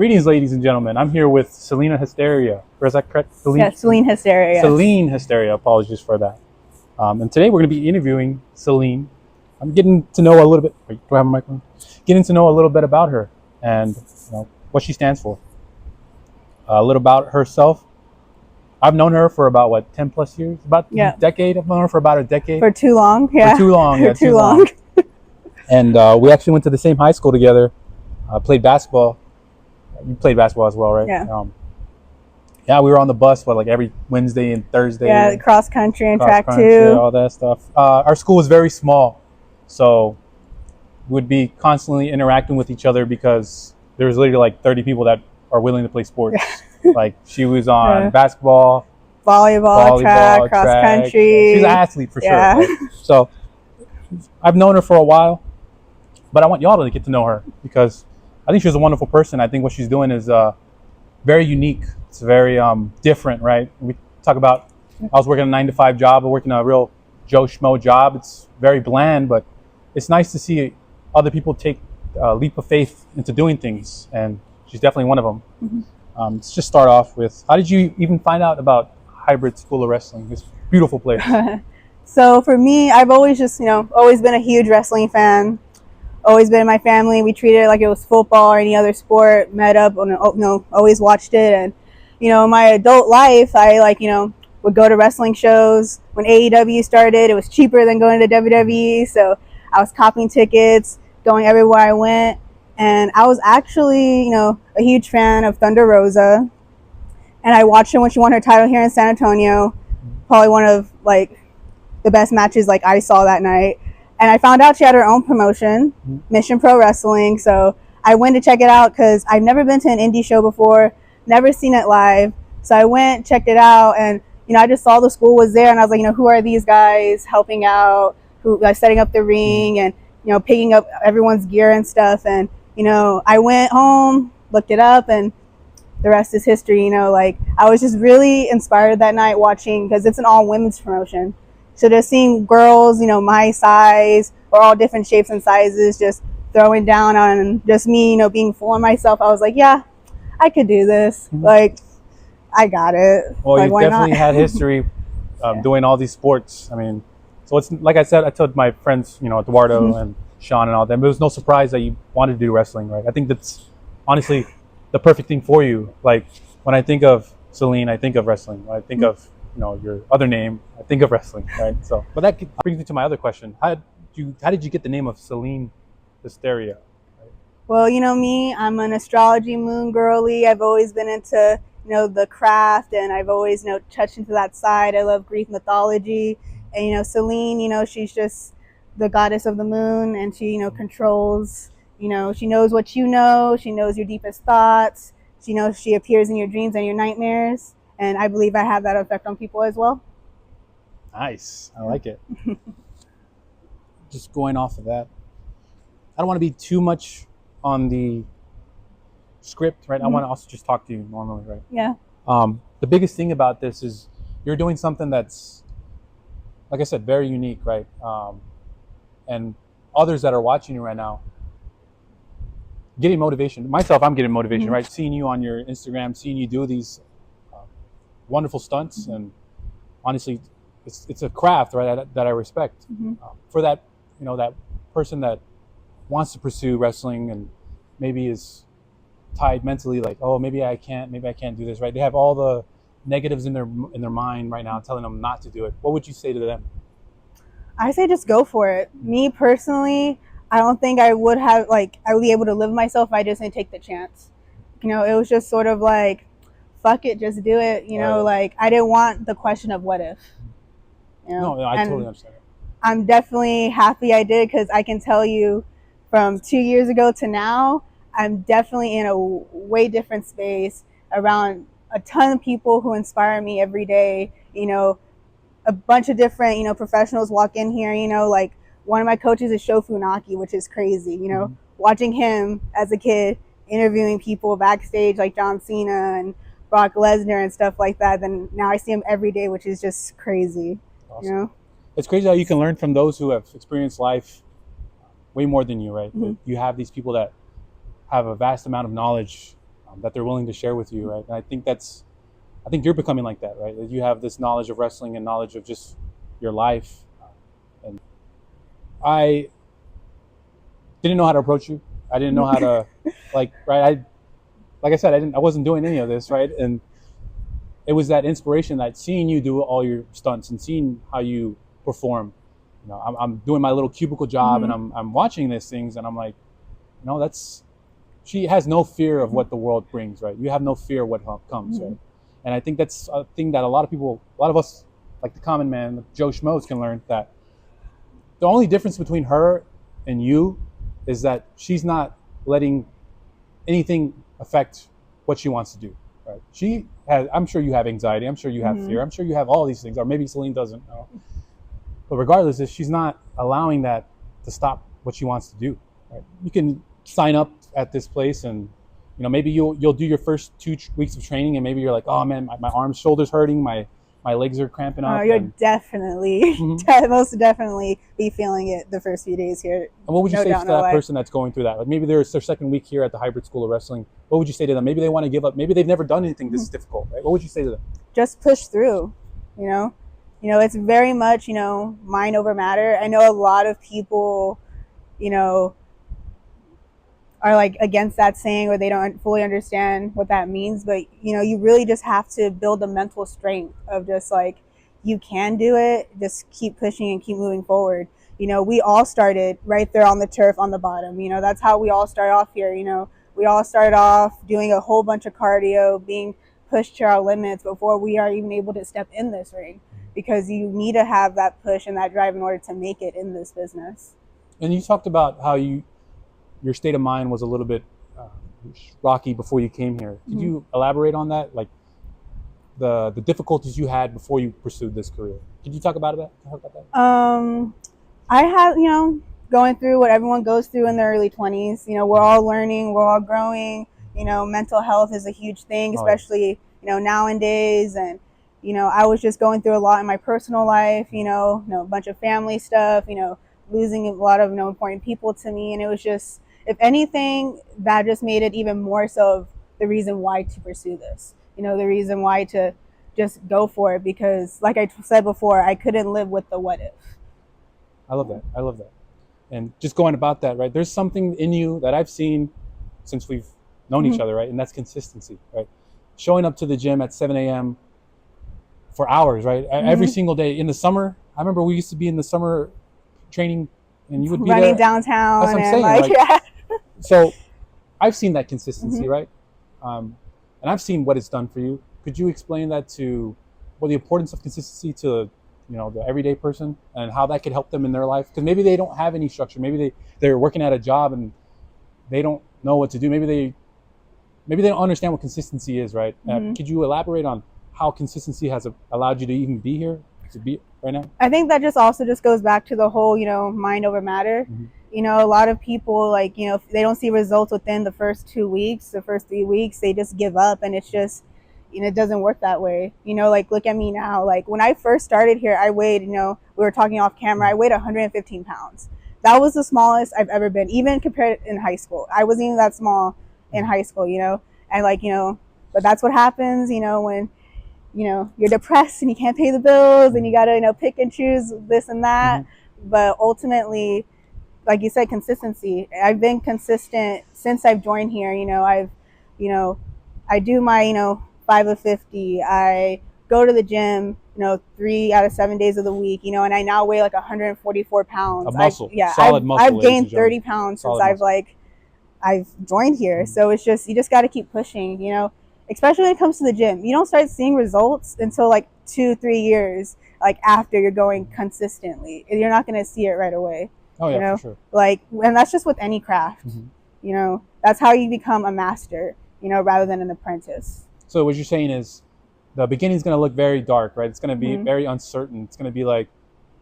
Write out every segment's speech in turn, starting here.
Greetings, ladies and gentlemen. I'm here with Selene Hysteria. Or is that correct? Selene Hysteria. Yes. Selene Hysteria. Apologies for that. And today we're going to be interviewing Selene. I'm getting to know a little bit. Wait, do I have a microphone? Getting to know a little bit about her and what she stands for. A little about herself. I've known her for about 10 plus years? About a decade. I've known her for about a decade. For too long, yeah. For too long, yeah. Too long. And we actually went to the same high school together. Played basketball. You played basketball as well, right? Yeah. Yeah, we were on the bus every Wednesday and Thursday. Yeah, cross country and track too. All that stuff. Our school was very small, so we'd be constantly interacting with each other because there was literally 30 people that are willing to play sports. Like she was on basketball, volleyball, track, cross country. She's an athlete for sure. Right? So I've known her for a while, but I want y'all to get to know her because I think she's a wonderful person. I think what she's doing is very unique. It's very different, right? We talk about, I was working a 9-to-5 job, working a real Joe Schmo job. It's very bland, but it's nice to see other people take a leap of faith into doing things, and she's definitely one of them. Mm-hmm. Let's just start off with, how did you even find out about Hybrid School of Wrestling, this beautiful place? So for me, I've always always been a huge wrestling fan. Always been in my family. We treated it like it was football or any other sport. Met up, always watched it. And, my adult life, I would go to wrestling shows. When AEW started, it was cheaper than going to WWE. So I was copying tickets, going everywhere I went. And I was actually, a huge fan of Thunder Rosa. And I watched her when she won her title here in San Antonio. Probably one of, the best matches, I saw that night. And I found out she had her own promotion, Mission Pro Wrestling. So I went to check it out because I've never been to an indie show before, never seen it live. So I went, checked it out, and I just saw the school was there, and I was like, who are these guys helping out, who setting up the ring, and picking up everyone's gear and stuff. And I went home, looked it up, and the rest is history. I was just really inspired that night watching, because it's an all women's promotion. So just seeing girls, my size, or all different shapes and sizes, just throwing down on just me, being full of myself. I was like, yeah, I could do this. I got it. Well, you definitely had history doing all these sports. I mean, so it's like I said, I told my friends, Eduardo and Sean and all them, it was no surprise that you wanted to do wrestling, right? I think that's honestly the perfect thing for you. Like when I think of Selene, I think of wrestling. When I think of your other name, I think of wrestling, right? So, but that brings me to my other question. How did you get the name of Selene Hysteria? Right? Well, me, I'm an astrology moon girly. I've always been into, the craft, and I've always, touched into that side. I love Greek mythology. And, Selene, she's just the goddess of the moon, and she, controls, she knows what you know. She knows your deepest thoughts. She appears in your dreams and your nightmares. And I believe I have that effect on people as well. Nice. I like it. Just going off of that, I don't want to be too much on the script, right? I want to also just talk to you normally, right? Yeah. The biggest thing about this is you're doing something that's, like I said, very unique, right? And others that are watching you right now, getting motivation. Myself, I'm getting motivation, right? Seeing you on your Instagram, seeing you do these wonderful stunts, and honestly, it's a craft, right? That I respect. For that, that person that wants to pursue wrestling and maybe is tied mentally, like, oh, maybe I can't do this, right? They have all the negatives in their mind right now, telling them not to do it. What would you say to them? I say just go for it. Me personally, I don't think I would have I would be able to live myself if I just didn't take the chance. It was just sort of like, fuck it, just do it. I didn't want the question of what if. No, I totally understand. I'm definitely happy I did, because I can tell you from 2 years ago to now, I'm definitely in a way different space around a ton of people who inspire me every day. A bunch of different, professionals walk in here, one of my coaches is Sho Funaki, which is crazy, watching him as a kid, interviewing people backstage like John Cena and Brock Lesnar and stuff like that. Then now I see him every day, which is just crazy. Awesome. It's crazy how you can learn from those who have experienced life way more than you, right? You have these people that have a vast amount of knowledge that they're willing to share with you, right? And I think you're becoming like that, right? That you have this knowledge of wrestling and knowledge of just your life. And I didn't know how to approach you. I didn't know how to, right? Like I said, I wasn't doing any of this, right? And it was that inspiration that seeing you do all your stunts and seeing how you perform. I'm doing my little cubicle job, and I'm watching these things, and I'm like, she has no fear of what the world brings, right? You have no fear of what comes, right? And I think that's a thing that a lot of us, like the common man, the Joe Schmoes, can learn, that the only difference between her and you is that she's not letting anything affect what she wants to do, right? I'm sure you have anxiety. I'm sure you have fear. I'm sure you have all these things, or maybe Selene doesn't know. But regardless, she's not allowing that to stop what she wants to do, right? You can sign up at this place, and maybe you'll do your first 2 weeks of training, and maybe you're like, oh man, my arms, shoulders hurting, my legs are cramping up. You're definitely, most definitely be feeling it the first few days here. And what would you say to that person that's going through that? Like, maybe their second week here at the Hybrid School of Wrestling. What would you say to them? Maybe they want to give up. Maybe they've never done anything this difficult, right? What would you say to them? Just push through, it's very much, mind over matter. I know a lot of people, are like against that saying, or they don't fully understand what that means. But, you really just have to build a mental strength of just like, you can do it. Just keep pushing and keep moving forward. We all started right there on the turf on the bottom. That's how we all start off here. We all start off doing a whole bunch of cardio, being pushed to our limits before we are even able to step in this ring, because you need to have that push and that drive in order to make it in this business. And you talked about how your state of mind was a little bit rocky before you came here. Could you elaborate on that? Like the difficulties you had before you pursued this career. Could you talk about that? I had, going through what everyone goes through in their early 20s. We're all learning, we're all growing. Mental health is a huge thing, especially, nowadays. And, I was just going through a lot in my personal life, a bunch of family stuff, losing a lot of important people to me. And it was just, if anything, that just made it even more so of the reason why to pursue this, the reason why to just go for it. Because like I said before, I couldn't live with the what if. I love that. And just going about that, right? There's something in you that I've seen since we've known each other, right? And that's consistency, right? Showing up to the gym at 7 a.m. for hours, right? Every single day. In the summer, I remember we used to be in the summer training, and you would be running there downtown. That's what I'm saying. So I've seen that consistency, right? And I've seen what it's done for you. Could you explain that the importance of consistency to the everyday person, and how that could help them in their life? Because maybe they don't have any structure. Maybe they're working at a job and they don't know what to do. Maybe they don't understand what consistency is, right? Could you elaborate on how consistency has allowed you to even be here, to be right now? I think that just goes back to the whole, mind over matter. A lot of people, if they don't see results within the first 2 weeks, the first 3 weeks, they just give up. And it's just, it doesn't work that way. Look at me now. Like when I first started here, I weighed, we were talking off camera, I weighed 115 pounds. That was the smallest I've ever been, even compared in high school. I wasn't even that small in high school, and but that's what happens, when, you're depressed and you can't pay the bills and you got to, pick and choose this and that. But ultimately, like you said, consistency. I've been consistent since I've joined here. I do my, 5 of 50. I go to the gym, 3 out of 7 days of the week, and I now weigh like 144 pounds. A muscle. Solid muscle. I've gained 30 pounds since I've joined here. So it's just, you just got to keep pushing, especially when it comes to the gym. You don't start seeing results until like 2-3 years, like after you're going consistently. You're not going to see it right away. Oh yeah, for sure. And that's just with any craft. That's how you become a master, rather than an apprentice. So what you're saying is the beginning is going to look very dark, right? It's going to be very uncertain. It's going to be like,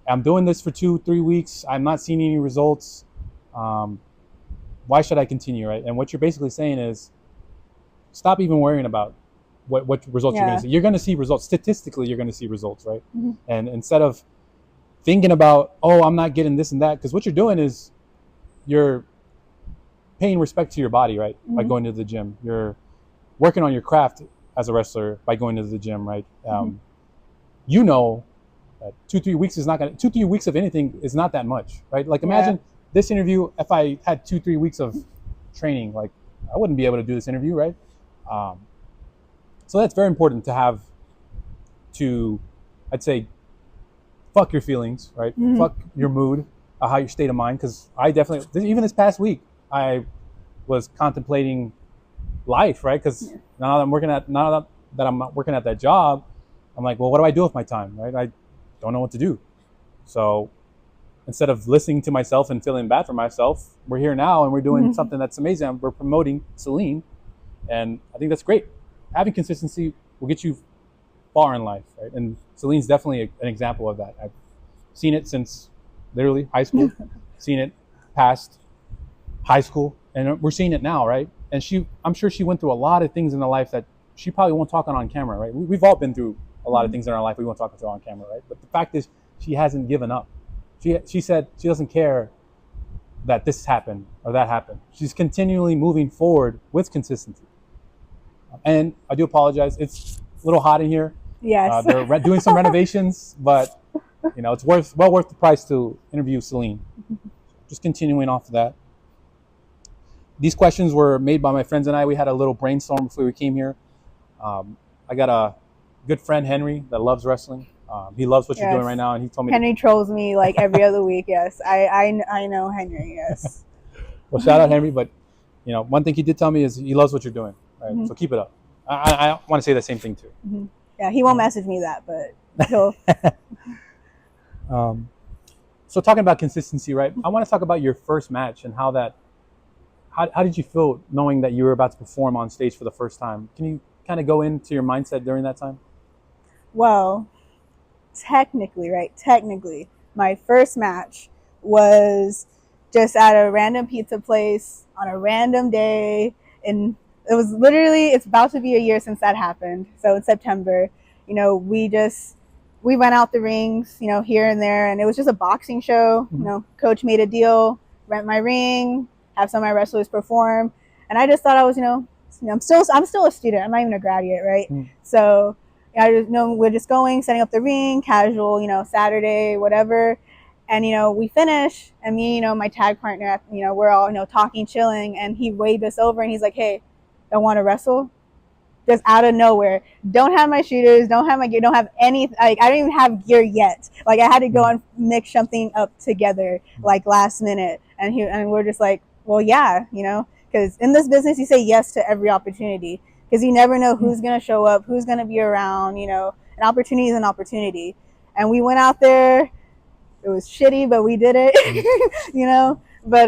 I'm doing this for 2-3 weeks. I'm not seeing any results. Why should I continue, right? And what you're basically saying is, stop even worrying about what results you're going to see. You're going to see results. Statistically, you're going to see results, right? And instead of thinking about, oh, I'm not getting this and that, because what you're doing is you're paying respect to your body, right? By going to the gym. You're working on your craft as a wrestler by going to the gym, right? You know that 2-3 weeks is not gonna 2-3 weeks of anything is not that much, right? Like imagine this interview, if I had 2-3 weeks of training, like I wouldn't be able to do this interview, right? So that's very important to have to, I'd say, fuck your feelings, right? Fuck your mood, how your state of mind. Because I definitely, even this past week, I was contemplating life, right? Because now that I'm not working at that job, I'm like, well, what do I do with my time, right? I don't know what to do. So instead of listening to myself and feeling bad for myself, we're here now and we're doing something that's amazing. We're promoting Selene, and I think that's great. Having consistency will get you far in life, right? And Celine's definitely an example of that. I've seen it since literally high school, seen it past high school, and we're seeing it now, right? And I'm sure she went through a lot of things in her life that she probably won't talk on camera, right? We've all been through a lot of things in our life we won't talk about on camera, right? But the fact is, she hasn't given up. She said she doesn't care that this happened or that happened. She's continually moving forward with consistency. And I do apologize. It's a little hot in here. Yes. They're doing some renovations, but it's well worth the price to interview Selene. Just continuing off of that. These questions were made by my friends and I. We had a little brainstorm before we came here. I got a good friend, Henry, that loves wrestling. He loves what you're doing right now, and he told me Henry trolls me like every other week. Yes, I know Henry. Yes. Well, shout out Henry, but one thing he did tell me is he loves what you're doing. Right? So keep it up. I want to say the same thing too. Yeah, he won't message me that, but he'll. So talking about consistency, right? I want to talk about your first match and how did you feel knowing that you were about to perform on stage for the first time? Can you kind of go into your mindset during that time? Well, technically, my first match was just at a random pizza place on a random day, and it was literally, it's about to be a year since that happened. So in September, we went out the rings, here and there, and it was just a boxing show. Coach made a deal, rent my ring, have some of my wrestlers perform, and I just thought I was, I'm still a student. I'm not even a graduate, right? So I just we're just going, setting up the ring, casual, Saturday, whatever. And, we finish, and me, my tag partner, we're all, talking, chilling, and he waved us over, and he's like, hey, don't want to wrestle? Just out of nowhere. Don't have my shooters, don't have my gear, don't have any, like, I don't even have gear yet. Like, I had to go and mix something up together, like, last minute. And we're just like, well, yeah, because in this business, you say yes to every opportunity, because you never know who's going to show up, who's going to be around, an opportunity is an opportunity. And we went out there. It was shitty, but we did it, but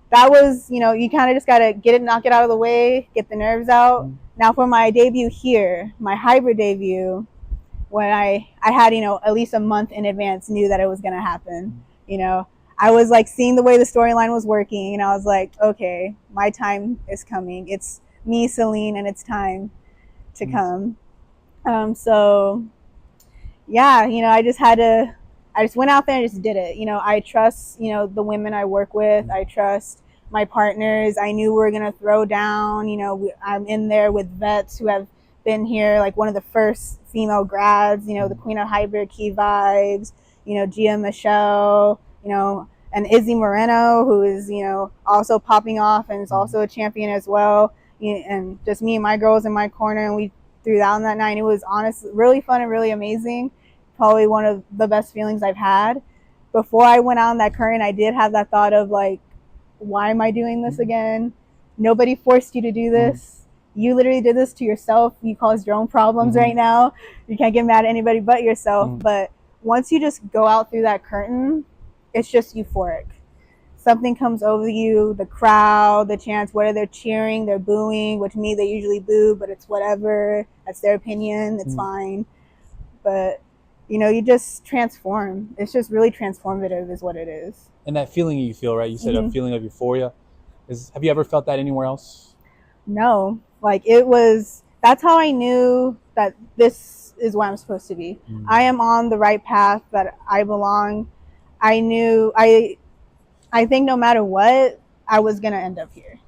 that was, you kind of just got to knock it out of the way, get the nerves out. Now for my debut here, my hybrid debut, when I had, at least a month in advance, knew that it was going to happen. I was like seeing the way the storyline was working, and I was like, okay, my time is coming. It's me, Selene, and it's time to come. So yeah, I just went out there and just did it. I trust, the women I work with. I trust my partners. I knew we were going to throw down. I'm in there with vets who have been here, like one of the first female grads, the Queen of Hybrid, Key Vibes, Gia Michelle, and Izzy Moreno, who is, also popping off and is also a champion as well. And just me and my girls in my corner, and we threw down that night. It was honestly really fun and really amazing. Probably one of the best feelings I've had. Before I went out on that current, I did have that thought of like, why am I doing this again? Nobody forced you to do this. You literally did this to yourself. You caused your own problems right now. You can't get mad at anybody but yourself. But once you just go out through that curtain, it's just euphoric. Something comes over you, the crowd, the chants, whether they're cheering, they're booing, which me, they usually boo, but it's whatever. That's their opinion. It's fine. But you just transform. It's just really transformative is what it is. And that feeling you feel, right? You said a feeling of euphoria. Have you ever felt that anywhere else? No. Like that's how I knew that this is where I'm supposed to be. I am on the right path, that I belong. I knew, I think no matter what, I was going to end up here.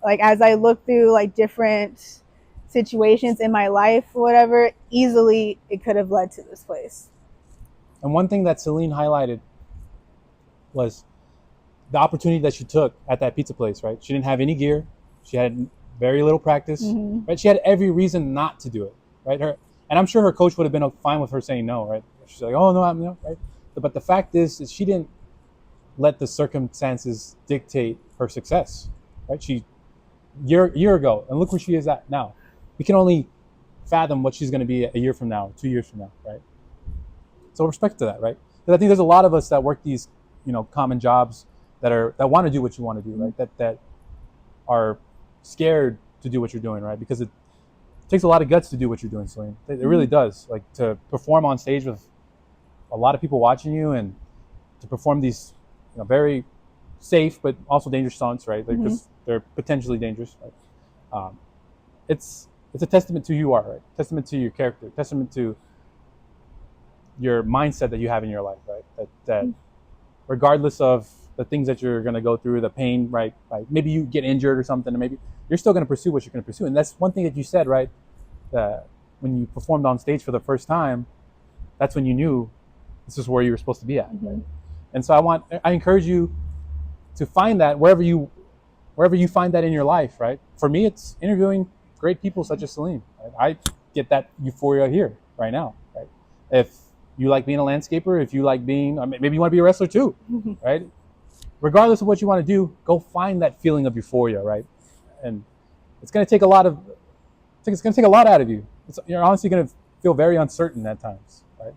like as I look through like different situations in my life or whatever, easily it could have led to this place. And one thing that Selene highlighted was the opportunity that she took at that pizza place, right? She didn't have any gear. She had very little practice, right? She had every reason not to do it, right? And I'm sure her coach would have been fine with her saying no, right? She's like, oh, no, I'm no, right? But the fact is she didn't let the circumstances dictate her success, right? She, year ago, and look where she is at now. We can only fathom what she's going to be a year from now, 2 years from now, right? So respect to that, right? Because I think there's a lot of us that work these, common jobs that want to do what you want to do, right? That are scared to do what you're doing, right? Because it takes a lot of guts to do what you're doing, Selene. It really does. Like to perform on stage with a lot of people watching you, and to perform these, very safe but also dangerous stunts, right? Because they're potentially dangerous, right? It's a testament to who you are, right? Testament to your character, testament to your mindset that you have in your life, right? That regardless of the things that you're going to go through, the pain, right? Like maybe you get injured or something, and maybe you're still going to pursue what you're going to pursue. And that's one thing that you said, right? That when you performed on stage for the first time, that's when you knew this is where you were supposed to be at. Right? And so I encourage you to find that wherever you find that in your life, right? For me, it's interviewing great people such as Selene. Right? I get that euphoria here right now, right? If you like being a landscaper, if you like being, maybe you want to be a wrestler too, right? Regardless of what you want to do, go find that feeling of euphoria, right? And it's going to take a lot out of you. You're honestly going to feel very uncertain at times, right?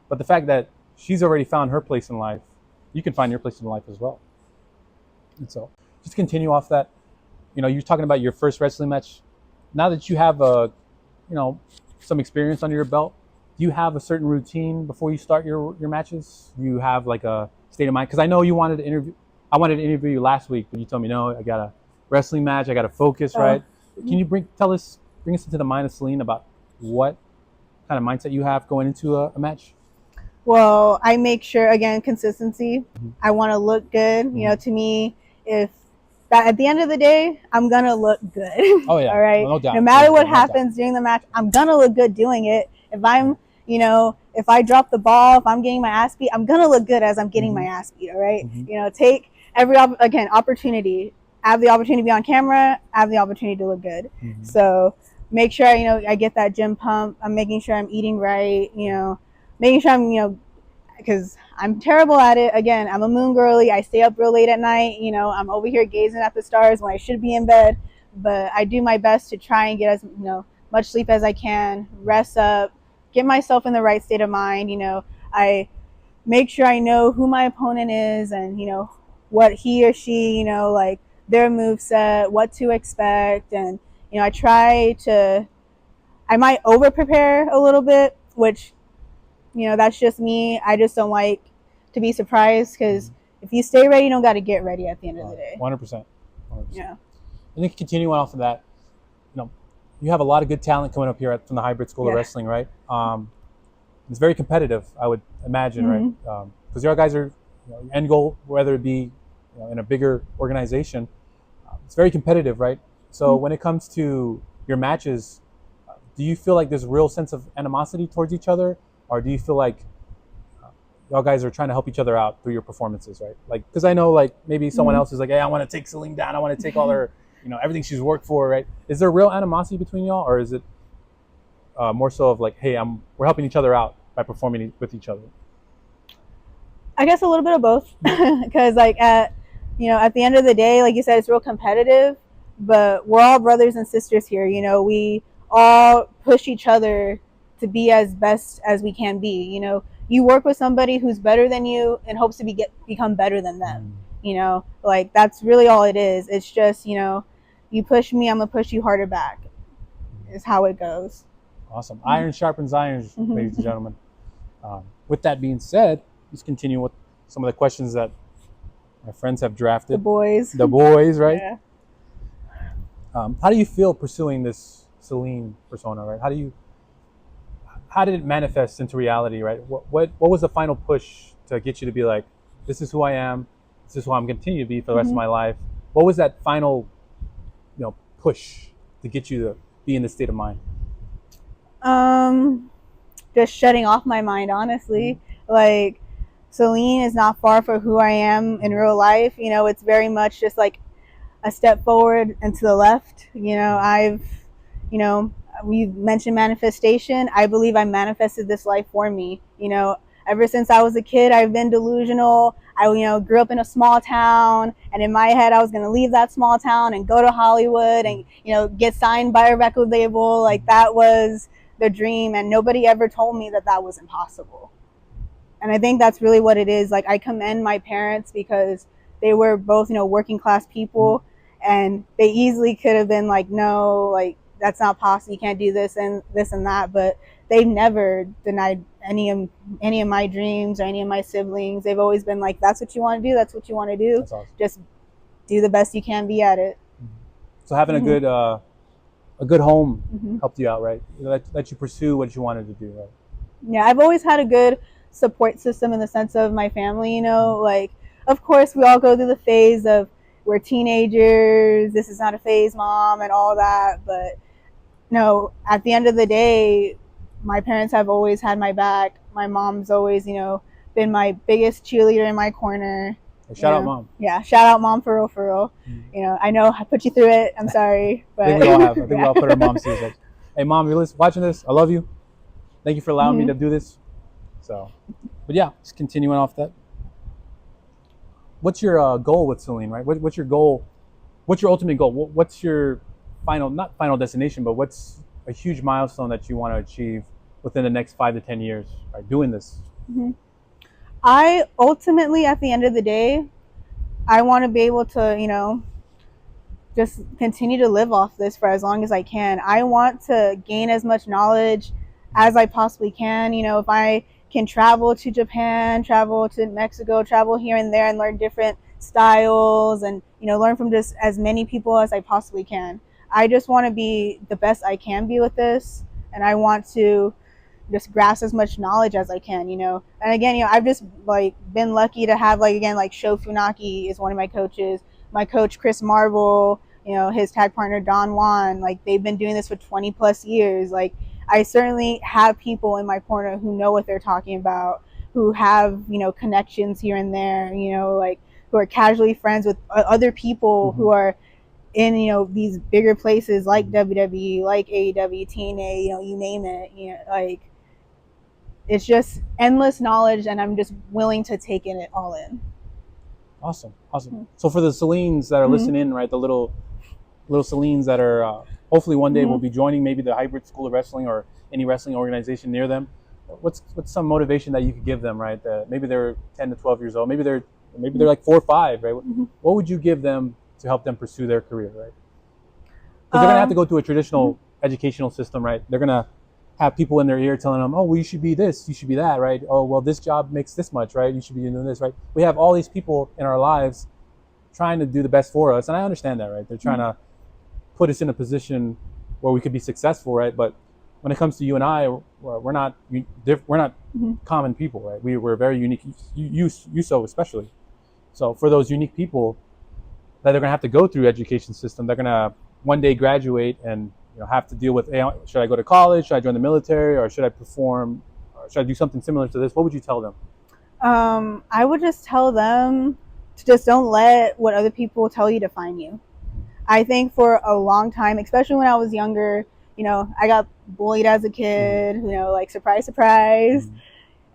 But the fact that she's already found her place in life, you can find your place in life as well. And so just continue off that. You're talking about your first wrestling match. Now that you have some experience under your belt, do you have a certain routine before you start your matches? Do you have like a state of mind? Because I know you wanted to interview. I wanted to interview you last week, but you told me no. I got a wrestling match. I got to focus, right? Can you bring us into the mind of Selene about what kind of mindset you have going into a match? Well, I make sure, again, consistency. I want to look good. To me, if that at the end of the day, I'm gonna look good. Oh yeah. All right. No doubt. No matter what happens during the match, I'm gonna look good doing it. If I'm, if I drop the ball, if I'm getting my ass beat, I'm gonna look good as I'm getting my ass beat. All right. Take every opportunity. I have the opportunity to be on camera. I have the opportunity to look good. So make sure I get that gym pump. I'm making sure I'm eating right. Making sure I'm because I'm terrible at it. Again, I'm a moon girly. I stay up real late at night. I'm over here gazing at the stars when I should be in bed. But I do my best to try and get as much sleep as I can, rest up, get myself in the right state of mind. I make sure I know who my opponent is and what he or she like their moveset, what to expect, and I might over prepare a little bit, which that's just me. I just don't like to be surprised because if you stay ready, you don't got to get ready at the end of the day. 100%. Yeah. And then continuing off of that, you have a lot of good talent coming up here from the Hybrid School of Wrestling, right? It's very competitive, I would imagine, right? Because your guys are end goal, whether it be in a bigger organization, it's very competitive, right? So when it comes to your matches, do you feel like there's a real sense of animosity towards each other? Or do you feel like y'all guys are trying to help each other out through your performances, right? Like, because I know like maybe someone else is like, hey, I want to take Selene down. I want to take all her, everything she's worked for, right? Is there real animosity between y'all, or is it more so of like, hey, we're helping each other out by performing with each other? I guess a little bit of both, because like at the end of the day, like you said, it's real competitive, but we're all brothers and sisters here. We all push each other to be as best as we can be. You work with somebody who's better than you in hopes to become better than them. Like that's really all it is. It's just, you push me, I'm gonna push you harder back is how it goes. Awesome. Iron sharpens iron, ladies and gentlemen. With that being said, let's continue with some of the questions that my friends have drafted. The boys, right? Yeah. How do you feel pursuing this Selene persona, right? How did it manifest into reality, right? What was the final push to get you to be like, this is who I am, this is who I'm going to continue to be for the rest of my life? What was that final, push to get you to be in this state of mind? Just shutting off my mind, honestly. Like, Selene is not far from who I am in real life. It's very much just like a step forward and to the left. You know, we mentioned manifestation. I believe I manifested this life for me. Ever since I was a kid, I've been delusional. I, grew up in a small town, and in my head, I was going to leave that small town and go to Hollywood and, get signed by a record label. Like, that was the dream, and nobody ever told me that that was impossible. And I think that's really what it is. Like, I commend my parents because they were both, working class people, and they easily could have been like, no, like, that's not possible. You can't do this and that. But they never denied any of my dreams or any of my siblings. They've always been like, that's what you want to do. That's what you want to do. That's awesome. Just do the best you can be at it. So having a good home helped you out, right? Let you pursue what you wanted to do, right? Yeah, I've always had a good support system in the sense of my family. Like, of course, we all go through the phase of we're teenagers, this is not a phase, mom, and all that. But no, at the end of the day, my parents have always had my back. My mom's always, been my biggest cheerleader in my corner. Shout out, mom. Yeah, shout out, mom, for real. I know I put you through it. I'm sorry, but I think we all have. I think we all put our moms through it. Hey, mom, you're watching this. I love you. Thank you for allowing me to do this. So, but yeah, just continuing off that. What's your goal with Selene, right? What's your goal? What's your ultimate goal? What's your not final destination, but what's a huge milestone that you want to achieve within the next 5 to 10 years, right? Doing this. I ultimately, at the end of the day, I want to be able to, just continue to live off this for as long as I can. I want to gain as much knowledge as I possibly can. If I can travel to Japan, travel to Mexico, travel here and there and learn different styles and, learn from just as many people as I possibly can. I just want to be the best I can be with this, and I want to just grasp as much knowledge as I can, And again, I've just been lucky to have Sho Funaki is one of my coaches. My coach Chris Marvel, his tag partner Don Juan, they've been doing this for 20 plus years. I certainly have people in my corner who know what they're talking about, who have, connections here and there, who are casually friends with other people who are in, these bigger places like WWE, like AEW, TNA, you name it. It's just endless knowledge, and I'm just willing to take it all in. Awesome. So for the Selenes that are listening in, right, the little Selenes that are hopefully one day will be joining maybe the Hybrid School of Wrestling or any wrestling organization near them, what's some motivation that you could give them, right? Maybe they're 10 to 12 years old, maybe they're like 4 or 5, right? What would you give them to help them pursue their career, right? Because they're gonna have to go through a traditional educational system, right? They're gonna have people in their ear telling them, oh, well, you should be this, you should be that, right? Oh, well, this job makes this much, right? You should be doing this, right? We have all these people in our lives trying to do the best for us, and I understand that, right? They're trying to put us in a position where we could be successful, right? But when it comes to you and I, we're not common people, right? We're very unique. You so especially. So for those unique people that they're gonna have to go through education system, they're gonna one day graduate and have to deal with, hey, should I go to college? Should I join the military? Or should I perform? Or should I do something similar to this? What would you tell them? I would just tell them to just don't let what other people tell you define you. I think for a long time, especially when I was younger, I got bullied as a kid, surprise, surprise.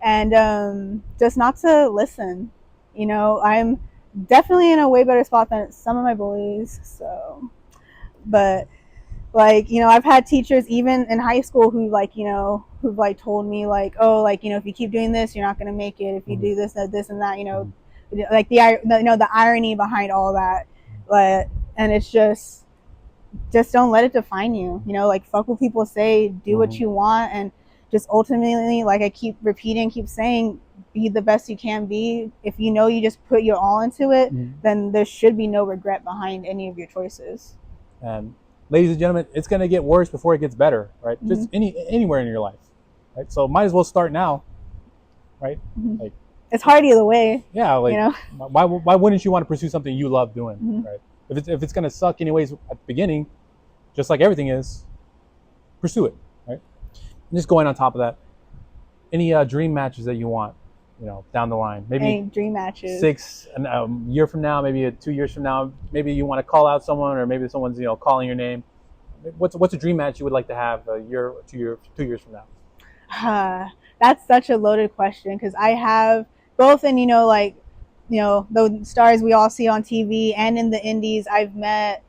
And just not to listen. I'm definitely in a way better spot than some of my bullies. So, but I've had teachers even in high school who've told me if you keep doing this, you're not going to make it. If you do this and that, the irony behind all that. And it's just don't let it define you. Fuck what people say, do what you want, and just ultimately, I keep repeating, keep saying, be the best you can be. If you just put your all into it, then there should be no regret behind any of your choices. And ladies and gentlemen, it's going to get worse before it gets better, right? Just anywhere in your life, right? So might as well start now, right? It's hard either way. Yeah, why wouldn't you want to pursue something you love doing, right? If it's going to suck anyways at the beginning, just like everything is, pursue it, right? And just going on top of that, any dream matches that you want, down the line, maybe Any dream matches? 6 year from now, maybe 2 years from now, maybe you want to call out someone, or maybe someone's calling your name. What's a dream match you would like to have a year or 2 years from now? That's such a loaded question, because I have both in the stars we all see on TV and in the indies. I've met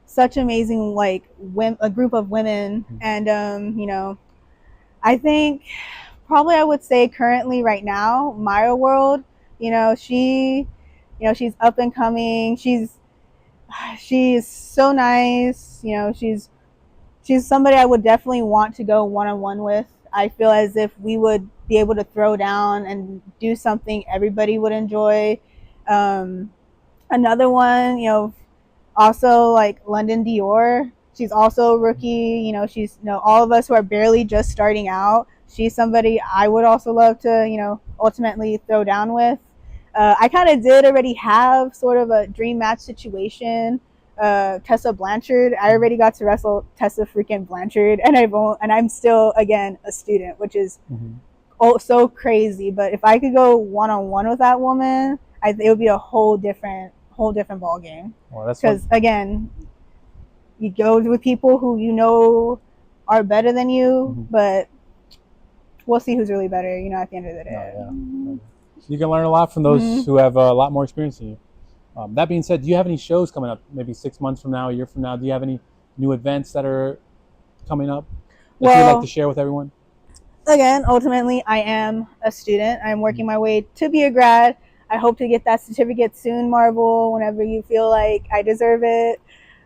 such amazing a group of women, and I think probably I would say currently right now Maya World. She's up and coming. She's so nice. She's somebody I would definitely want to go one-on-one with. I feel as if we would be able to throw down and do something everybody would enjoy. Another one, also like London Dior. She's also a rookie. She's all of us who are barely just starting out. She's somebody I would also love to ultimately throw down with. I kind of did already have sort of a dream match situation. Tessa Blanchard. I already got to wrestle Tessa freaking Blanchard, and I'm still again a student, which is so crazy. But if I could go one-on-one with that woman, it would be a whole different ball game. Well, that's because again, you go with people who are better than you, but we'll see who's really better. At the end of the day. You can learn a lot from those who have a lot more experience than you. That being said, do you have any shows coming up? Maybe 6 months from now, a year from now, do you have any new events that are coming up that you would like to share with everyone? Again, ultimately, I am a student. I'm working my way to be a grad. I hope to get that certificate soon, Marvel, whenever you feel like I deserve it.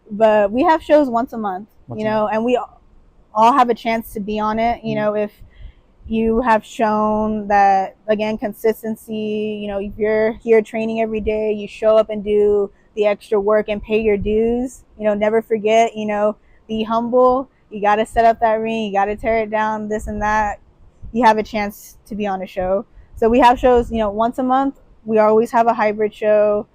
But we have shows once a month, and we all have a chance to be on it. If you have shown that, again, consistency, if you're here training every day, you show up and do the extra work and pay your dues, never forget, be humble. You got to set up that ring. You got to tear it down, this and that. You have a chance to be on a show. So we have shows, once a month. We always have a hybrid show.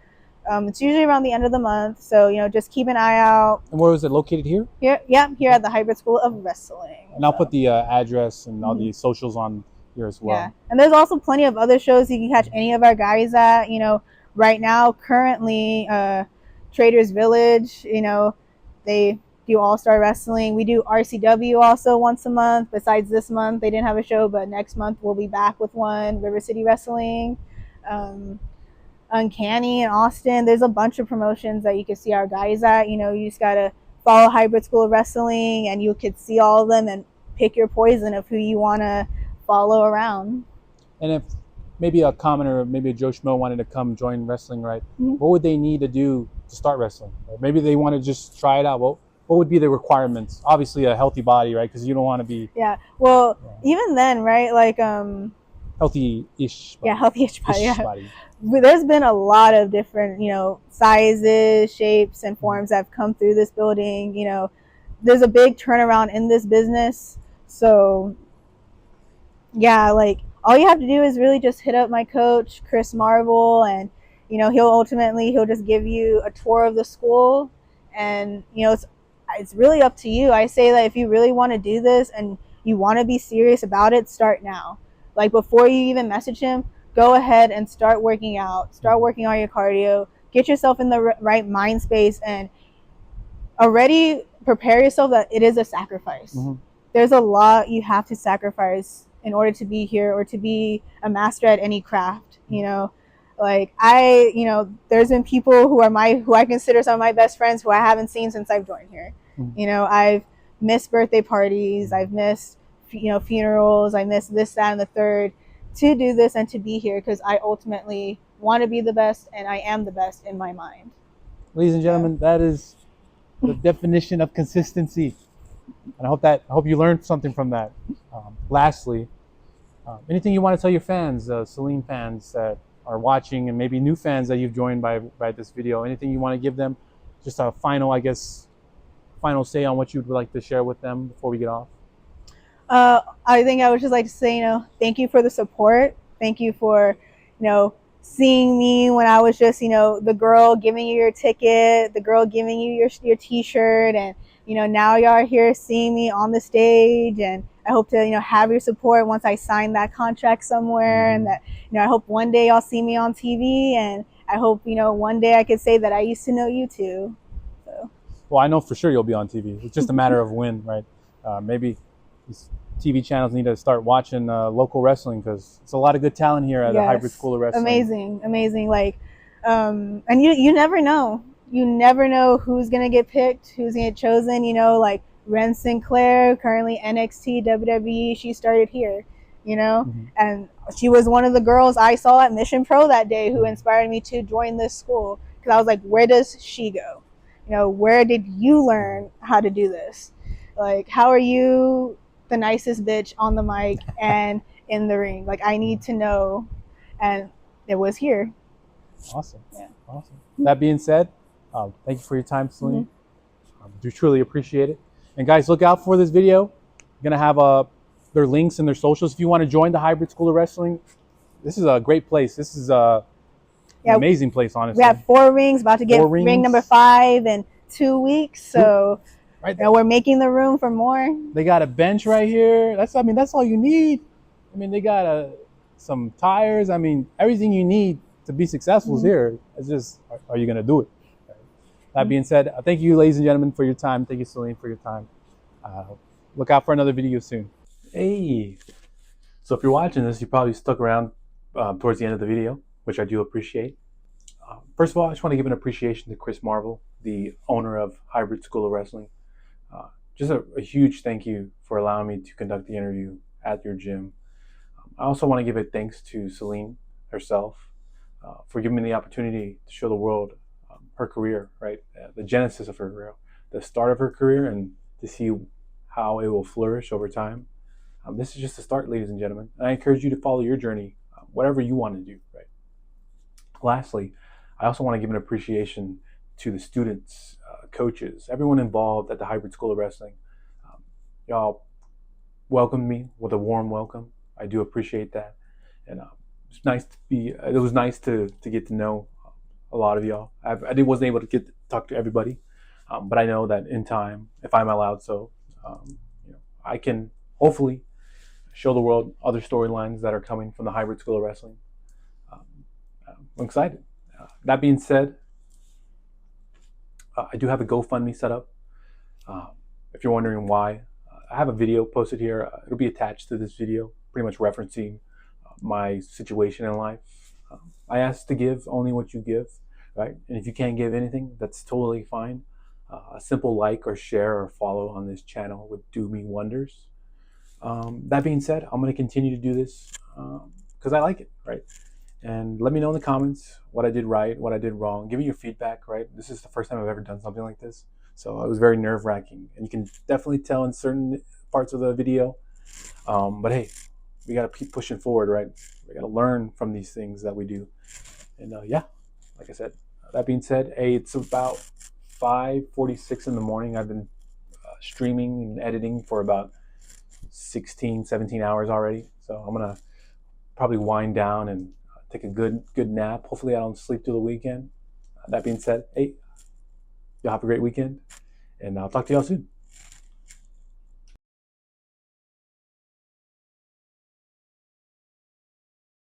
It's usually around the end of the month. So, just keep an eye out. And where was it located here? Here at the Hybrid School of Wrestling. And I'll put the address and all the socials on here as well. Yeah. And there's also plenty of other shows you can catch any of our guys at. Right now, currently, Traders Village, they do All-Star Wrestling. We do RCW also once a month. Besides this month, they didn't have a show, but next month we'll be back with one. River City Wrestling. Uncanny in Austin. There's a bunch of promotions that you can see our guys at. You just gotta follow Hybrid School of Wrestling, and you could see all of them and pick your poison of who you want to follow around. And if maybe a commoner, maybe a Joe Schmo wanted to come join wrestling, right? What would they need to do to start wrestling? Or maybe they want to just try it out. What would be the requirements? Obviously, a healthy body, right? Because you don't want to be. Yeah. Well, even then, right? Like healthy-ish. Yeah, healthy-ish body. There's been a lot of different, sizes, shapes, and forms that have come through this building. There's a big turnaround in this business. So, yeah, all you have to do is really just hit up my coach, Chris Marvel, and, he'll just give you a tour of the school. And, it's really up to you. I say that if you really want to do this and you want to be serious about it, start now. Before you even message him, go ahead and start working out. Start working on your cardio. Get yourself in the right mind space and already prepare yourself that it is a sacrifice. There's a lot you have to sacrifice in order to be here or to be a master at any craft. There's been people who I consider some of my best friends who I haven't seen since I've joined here. I've missed birthday parties. I've missed, funerals. I missed this, that, and the third to do this and to be here because I ultimately want to be the best, and I am the best in my mind. Ladies and gentlemen, that is the definition of consistency. And I hope you learned something from that. Lastly, anything you want to tell your fans, Selene fans that are watching, and maybe new fans that you've joined by this video? Anything you want to give them? Just a final say on what you'd like to share with them before we get off. I think I would just like to say, thank you for the support. Thank you for, seeing me when I was just, the girl giving you your ticket, the girl giving you your t-shirt, and now y'all are here seeing me on the stage, and I hope to, have your support once I sign that contract somewhere, and that, I hope one day y'all see me on TV, and I hope, one day I could say that I used to know you too. So. Well, I know for sure you'll be on TV. It's just a matter of when, right? Maybe these TV channels need to start watching local wrestling, because it's a lot of good talent here at the Hybrid School of Wrestling. Amazing. Like, and you never know. You never know who's gonna get picked, who's gonna get chosen. Like Ren Sinclair, currently NXT WWE. She started here. And she was one of the girls I saw at Mission Pro that day who inspired me to join this school, because I was like, where does she go? Where did you learn how to do this? Like, how are you the nicest bitch on the mic and in the ring? Like, I need to know. And it was here. Awesome. Yeah. Awesome. That being said, thank you for your time, Selene. Do truly appreciate it. And guys, look out for this video. I'm gonna have their links and their socials. If you want to join the Hybrid School of Wrestling, this is a great place. This is an amazing place, honestly. We have 4 rings, about to get ring number 5 in 2 weeks. So right we're making the room for more. They got a bench right here. That's all you need. They got some tires. Everything you need to be successful is here. It's just, are you gonna do it? That being said, thank you, ladies and gentlemen, for your time. Thank you, Selene, for your time. Look out for another video soon. Hey, so if you're watching this, you probably stuck around towards the end of the video, which I do appreciate. First of all, I just want to give an appreciation to Chris Marvel, the owner of Hybrid School of Wrestling. Just a huge thank you for allowing me to conduct the interview at your gym. I also want to give a thanks to Selene herself for giving me the opportunity to show the world her career, right? The genesis of her career, the start of her career, and to see how it will flourish over time. This is just the start, ladies and gentlemen. And I encourage you to follow your journey, whatever you want to do, right? Lastly, I also want to give an appreciation to the students, coaches, everyone involved at the Hybrid School of Wrestling. Y'all welcomed me with a warm welcome. I do appreciate that. And it was nice to get to know a lot of y'all. I wasn't able to get to talk to everybody, but I know that in time, if I'm allowed so, I can hopefully show the world other storylines that are coming from the Hybrid School of Wrestling. I'm excited. That being said, I do have a GoFundMe set up. If you're wondering why, I have a video posted here. It'll be attached to this video, pretty much referencing my situation in life. I ask to give only what you give, right? And if you can't give anything, that's totally fine. A simple like or share or follow on this channel would do me wonders. That being said, I'm going to continue to do this because I like it, right? And let me know in the comments what I did right, what I did wrong. Give me your feedback, right? This is the first time I've ever done something like this. So it was very nerve-wracking. And you can definitely tell in certain parts of the video. But hey, we got to keep pushing forward, right? We got to learn from these things that we do. And yeah, like I said, that being said, hey, it's about 5:46 in the morning. I've been streaming and editing for about 16, 17 hours already. So I'm going to probably wind down and take a good nap. Hopefully I don't sleep through the weekend. That being said, hey, y'all have a great weekend, and I'll talk to y'all soon.